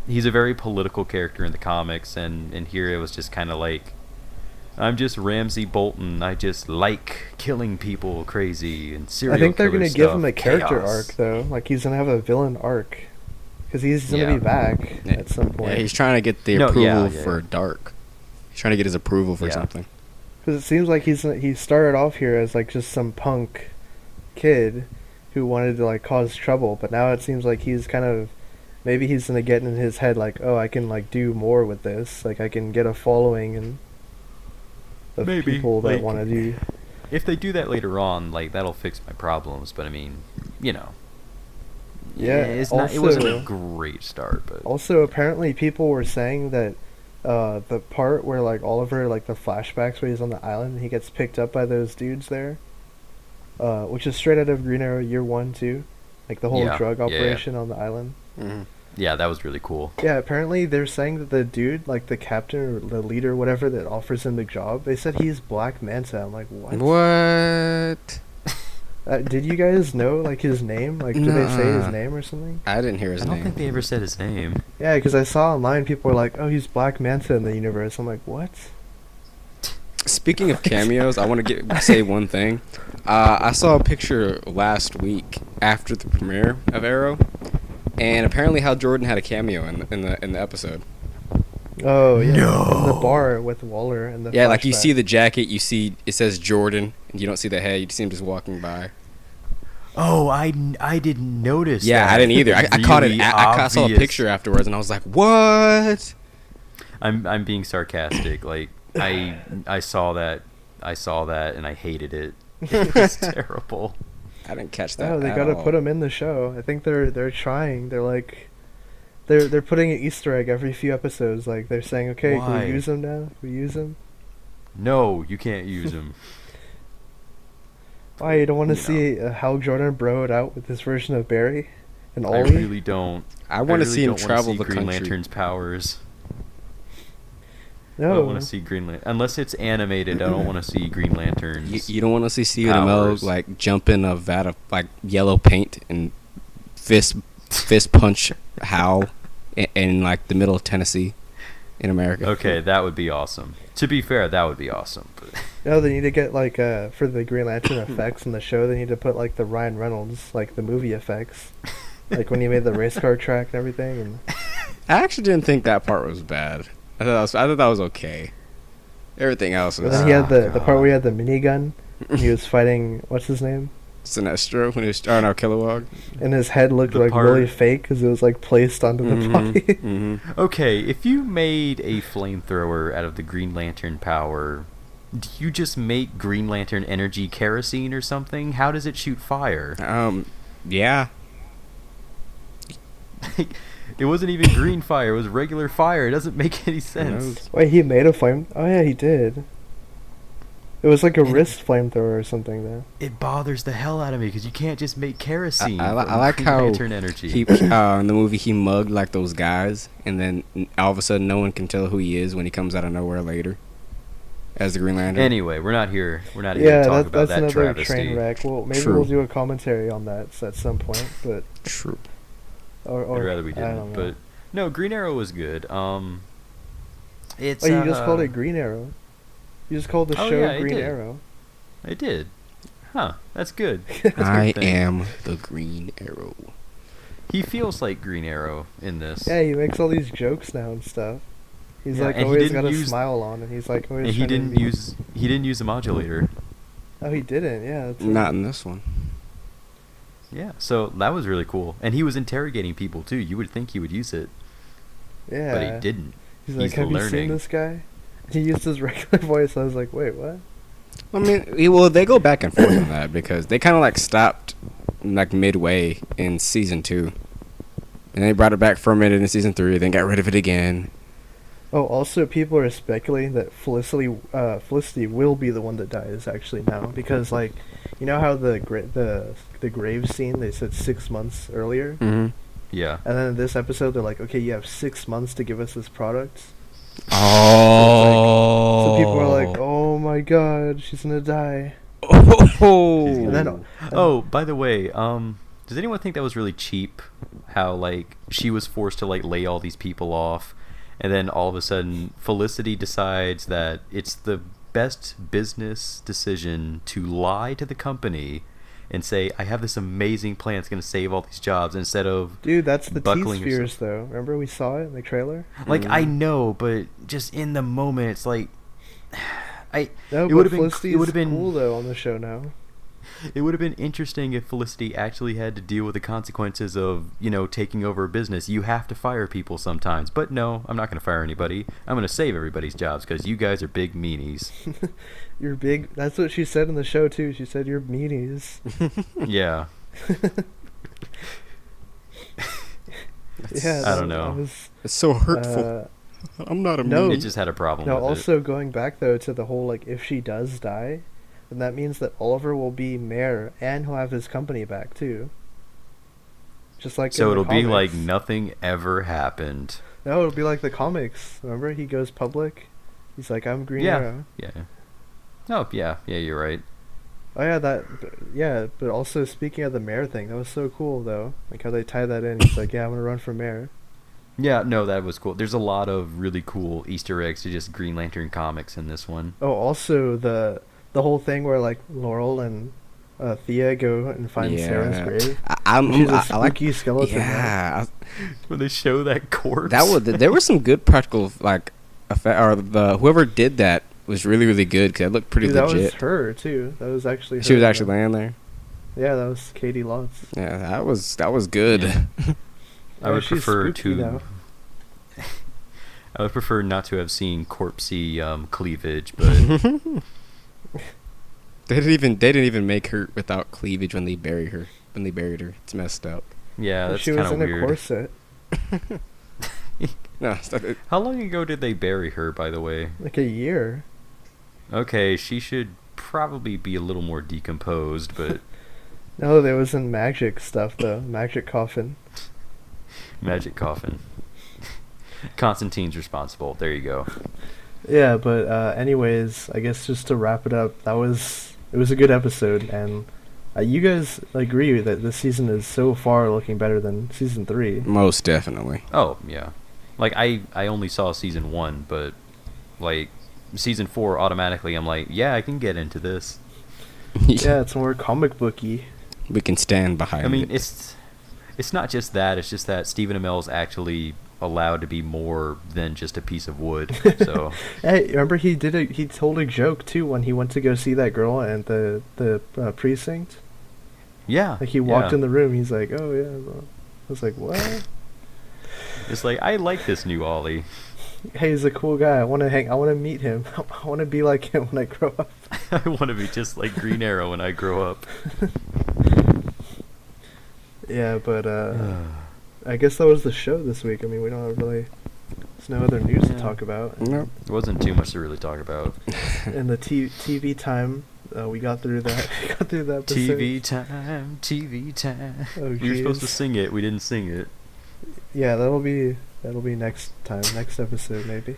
he's a very political character in the comics, and here it was just kind of like, I'm just Ramsey Bolton. I just like killing people crazy and serial I think they're killer gonna give him stuff, a character chaos. arc though. Like he's gonna have a villain arc, because he's gonna Yeah. be back Yeah. at some point. Yeah, he's trying to get the No, yeah, approval yeah, for yeah. Dark. He's trying to get his approval for Yeah. something. Because it seems like he started off here as like just some punk kid who wanted to like cause trouble, but now it seems like he's kind of, maybe he's gonna get in his head like, oh, I can like do more with this, like I can get a following and of Maybe, people that like- want to do. If they do that later on, like that'll fix my problems. But I mean, you know, Yeah, it's not. It wasn't a also- great start, but Also, apparently people were saying that the part where like Oliver, like the flashbacks where he's on the island and he gets picked up by those dudes there, which is straight out of Green Arrow Year 1 too, like the whole Yeah, drug yeah, operation on the island. Mm-hmm. yeah, that was really cool. Yeah, apparently they're saying that the dude, like the captain or the leader, whatever, that offers him the job, they said he's Black Manta. I'm like, what? What? Did you guys know like his name? Like, did they say his Nuh-uh. name or something? I didn't hear his I don't name. think they ever said his name. Yeah, because I saw online people were like, oh, he's Black Manta in the universe. I'm like, what? Speaking of cameos, I want to say one thing. I saw a picture last week after the premiere of Arrow, and apparently Hal Jordan had a cameo in the episode. Oh yeah, No. in the bar with Waller and the Yeah, like you flashback. see the jacket, you see it says Jordan, and you don't see the head. You see him just walking by. Oh, I didn't notice. Yeah, that. I didn't either. I caught it. Really I saw a obvious. picture afterwards, and I was like, "What?" I'm being sarcastic. Like I saw that, and I hated it. It was terrible. I didn't catch that. Oh, they at gotta all. put him in the show. I think they're trying. They're like, they're putting an Easter egg every few episodes. Like they're saying, okay, can Why? we use him now? Can we use him? No, you can't use him. Why, you don't want to You see Hal Jordan bro it out with his version of Barry and I Ollie? really don't. I want to really see him don't wanna travel see the Green country. Lantern's powers. I No. don't want to see Green Lantern unless it's animated. I don't want to see Green Lanterns. You don't want to see Stephen Amell Powers. like jump in a vat of like yellow paint and fist punch Hal in like the middle of Tennessee in America. Okay, that would be awesome. To be fair, that would be awesome. But No, they need to get like for the Green Lantern effects in the show. They need to put like the Ryan Reynolds, like the movie effects, like when he made the race car track and everything. And I actually didn't think that part was bad. I thought that was okay. Everything else and was. then he had the God. part where he had the minigun. And he was fighting what's his name, Sinestro when he was no Kilowog. and his head looked The like part- really fake because it was like placed onto the body. Mm-hmm. okay, if you made a flamethrower out of the Green Lantern power, do you just make Green Lantern energy kerosene or something? How does it shoot fire? Yeah. It wasn't even green fire; it was regular fire. It doesn't make any sense. knows? Wait, he made a flame? Oh yeah, he did. It was like a wrist flamethrower or something though. It bothers the hell out of me because you can't just make kerosene. I from like Green how Lantern energy. He in the movie he mugged like those guys, and then all of a sudden no one can tell who he is when he comes out of nowhere later as the Green Lantern. Anyway, we're not here. We're not here Yeah, to talk about that's that another travesty. train wreck. Well, maybe True. we'll do a commentary on that at some point, but True. or I'd rather we I didn't. don't know. But no, Green Arrow was good. It's. Oh, you just called it Green Arrow. You just called the Oh, show yeah, I Green did. Arrow. I did. huh, that's good. That's a I good thing. am the Green Arrow. He feels like Green Arrow in this. Yeah, he makes all these jokes now and stuff. He's Yeah, like and he always didn't got a use- smile on, and he's like always And trying to be... he didn't use the modulator. Oh, he didn't. Yeah. That's Not in this one. Yeah, so that was really cool. And he was interrogating people too. You would think he would use it, Yeah. but he didn't. He's like, have you seen learning. this guy? He used his regular voice. I was like, wait, what? I mean, well, they go back and forth on that because they kind of like stopped like midway in season 2, and they brought it back for a minute in season 3, then got rid of it again. Oh, also, people are speculating that Felicity will be the one that dies actually now, because like, you know how the grave scene they said 6 months earlier, Mm-hmm. Yeah. and then in this episode they're like, okay, you have 6 months to give us this product. Oh. So people are like, oh my god, she's gonna die. Oh. And then, Oh, by the way, does anyone think that was really cheap? How like she was forced to like lay all these people off, and then all of a sudden Felicity decides that it's the best business decision to lie to the company and say, I have this amazing plan that's going to save all these jobs, instead of dude, that's the buckling T-spheres yourself. though. Remember we saw it in the trailer? Like, I know, but just in the moment, it's like, No, it but would have been Felicity's it would have been cool though on the show now. It would have been interesting if Felicity actually had to deal with the consequences of, you know, taking over a business. You have to fire people sometimes. But no, I'm not going to fire anybody. I'm going to save everybody's jobs because you guys are big meanies. You're big. That's what she said in the show too. She said you're meanies. Yeah. Yeah, I don't know. that was, It's so hurtful. I'm not a no. meanie. It just had a problem now with also going back though to the whole like if she does die, then that means that Oliver will be mayor and he'll have his company back too. Just like it. So in the it'll be like comics. nothing ever happened. No, it'll be like the comics. Remember, he goes public. He's like, I'm Green Yeah. Arrow. Yeah. Oh, yeah. Yeah, you're right. Oh yeah, yeah. But also speaking of the mayor thing, that was so cool though. Like how they tie that in. He's like, yeah, I'm gonna run for mayor. Yeah, no, that was cool. There's a lot of really cool Easter eggs to just Green Lantern comics in this one. Oh, also the whole thing where like Laurel and Thea go and find Sarah's grave. She's a I like. spooky skeleton. right? Yeah, When they show that corpse. there were some good practical like effect, or the whoever did that was really good because it looked pretty Dude, that legit. was her too. That was actually her. She was actually laying there. Yeah, that was Katie Lotz. Yeah, that was good. Yeah. I Yeah, would she's prefer spooky now. I would prefer not to have seen corpsey cleavage, but They didn't even make her without cleavage when they buried her. It's messed up. yeah, Well, that's she kind was of in a weird. corset. No, stop it. How long ago did they bury her, by the way? Like a year. Okay, she should probably be a little more decomposed, but No, there was in magic stuff though. Magic coffin. magic coffin. Constantine's responsible. There you go. Yeah, but anyways, I guess just to wrap it up, it was a good episode, and you guys agree that this season is so far looking better than season 3. Most definitely. Oh, yeah. Like, I only saw season 1, but, like, season 4, automatically, I'm like, yeah, I can get into this. Yeah, it's more comic booky. We can stand behind I mean, it. it's not just that. It's just that Stephen Amell's actually allowed to be more than just a piece of wood. So Hey, remember he told a joke too when he went to go see that girl at the precinct. yeah, Like he walked yeah. in the room, he's like, "Oh yeah." Well. I was like, "What?" It's like, I like this new Ollie. Hey, he's a cool guy. I want to meet him. I want to be like him when I grow up. I want to be just like Green Arrow when I grow up. Yeah, but I guess that was the show this week. I mean, we don't have really. There's no other news to Yeah. talk about. Nope. It wasn't too much to really talk about. In the TV time, we got through that. We got through that episode. TV time, TV time. Oh, We were supposed to jeez. sing it. We didn't sing it. Yeah, that'll be next time, next episode maybe.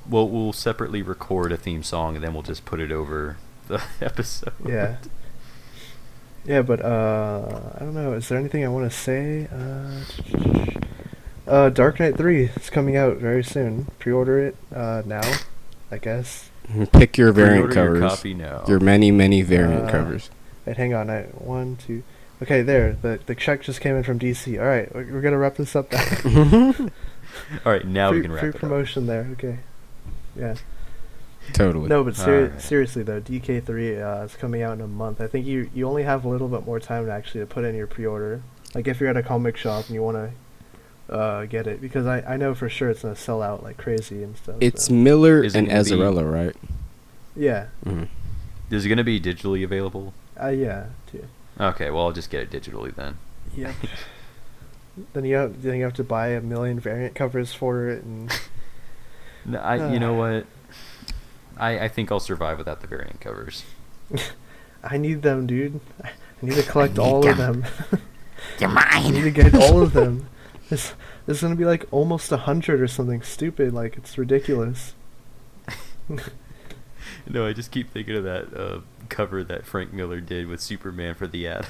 Well, we'll separately record a theme song and then we'll just put it over the episode. Yeah. Yeah, but I don't know. Is there anything I want to say? Dark Knight 3 is coming out very soon. Pre-order it now, I guess. Pick your variant Pre-order your covers. copy now. Your many variant covers. Wait, hang on. One, two. Okay, there. The check just came in from DC. All right, we're gonna wrap this up now. All right, now free, we can wrap free it promotion there. Okay. Yeah. Totally. No, but Alright. seriously though, DK3 is coming out in a month. I think you only have a little bit more time to actually put in your pre-order. Like if you're at a comic shop and you want to get it, because I know for sure it's gonna sell out like crazy and stuff. It's so. Miller Is it and gonna be- Azzarello, right? Yeah. Mm-hmm. Is it going to be digitally available? Yeah. Too. Okay, well, I'll just get it digitally then. Yep. Then you have to buy a million variant covers for it, and No, you know what? I think I'll survive without the variant covers. I need them, dude. I need to collect all of them. You're I need mine. to get all of them. There's gonna be like almost 100 or something stupid. Like it's ridiculous. No, I just keep thinking of that cover that Frank Miller did with Superman for the ad.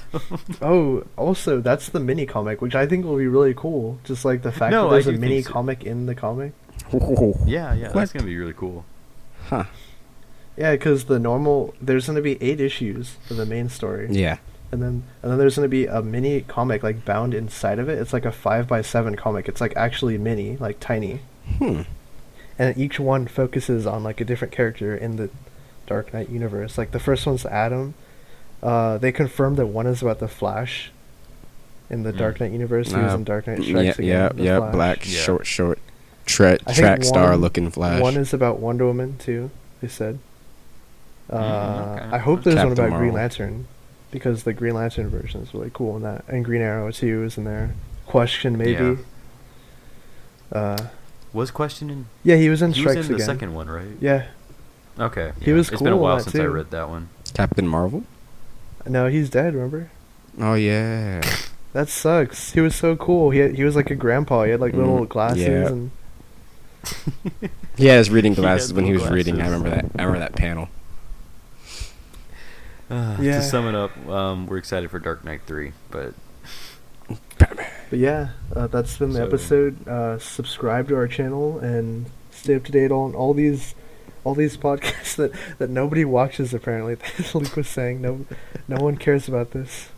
Oh, also that's the mini comic, which I think will be really cool. Just like the fact No, that there's I a do mini think so. comic in the comic. Yeah, What? that's going to be really cool. Huh. Yeah, because there's gonna be 8 issues for the main story. Yeah. And then there's gonna be a mini comic like bound inside of it. It's like a 5x7 comic. It's like actually mini, like tiny. And each one focuses on like a different character in the Dark Knight universe. Like the first one's Adam. They confirmed that one is about the Flash in the Dark Knight universe. He was in Dark Knight Strikes Again. The Yeah. Flash. Black, Yeah. short, I think track star looking Flash. One is about Wonder Woman too. They said. Okay. I hope there's one Captain about Green Marvel. Lantern, because the Green Lantern version is really cool in that, and Green Arrow too is in there. Question maybe. Was questioning? Yeah, he was in He was Strikes in the Again. second one, right? Yeah. Okay. He yeah. was It's been a cool in while that since I too. read that one. Captain Marvel? No, he's dead. Remember? Oh, yeah. That sucks. He was so cool. He was like a grandpa. He had like little glasses yeah. and. He had his reading He had glasses when he was little reading. I glasses. remember that panel. Yeah. To sum it up, we're excited for Dark Knight 3, but But yeah, that's been the So- episode. Subscribe to our channel and stay up to date on all these podcasts that nobody watches. Apparently, as Luke was saying, no one cares about this.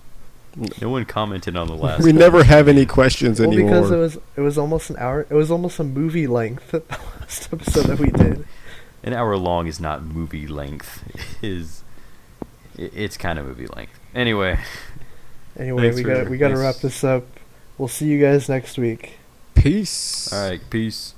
no one commented on the last We one. never have any questions Well, anymore. because it was almost an hour. It was almost a movie length. The last episode that we did. An hour long is not movie length. It's kind of movie length. Anyway. Anyway, Thanks we for- gotta thanks. wrap this up. We'll see you guys next week. Peace. All right. Peace.